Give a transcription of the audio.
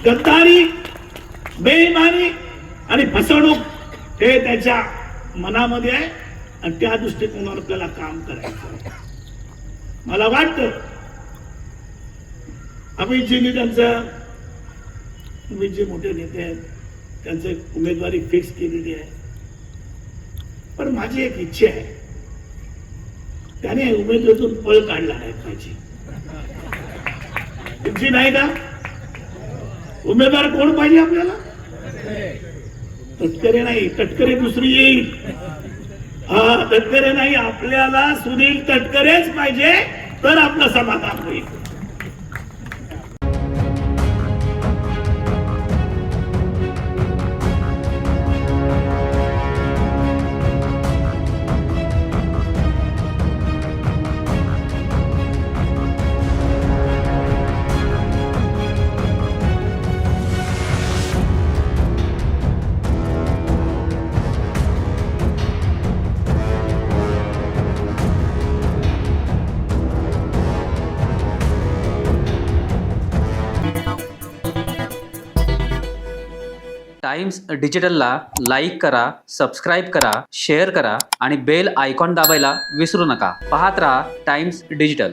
गद्दारी, बेईमानी आणि फसवणूक हे त्याच्या मनामध्ये आहे आणि त्या दृष्टिकोनावर आपल्याला काम करायचं. मला वाटतं अमितजींनी अमित जे मोठे नेते आहेत त्यांचे उमेदवारी फिक्स केलेली आहे. पण माझी एक इच्छा आहे, त्याने उमेदवारीतून पळ काढला नाही पाहिजे. तुमची नाही का? उमेदवार कोण पाहिजे आपल्याला? तटकरे नाही, तटकरे दुसरी येईल. हा, तटकरे नाही, आपल्याला सुनील तटकरेच पाहिजे, तर आपलं समाधान होईल. टाइम्स डिजिटलला लाईक करा, सबस्क्राईब करा, शेअर करा आणि बेल आयकॉन दाबायला विसरू नका. पाहत रहा टाइम्स डिजिटल.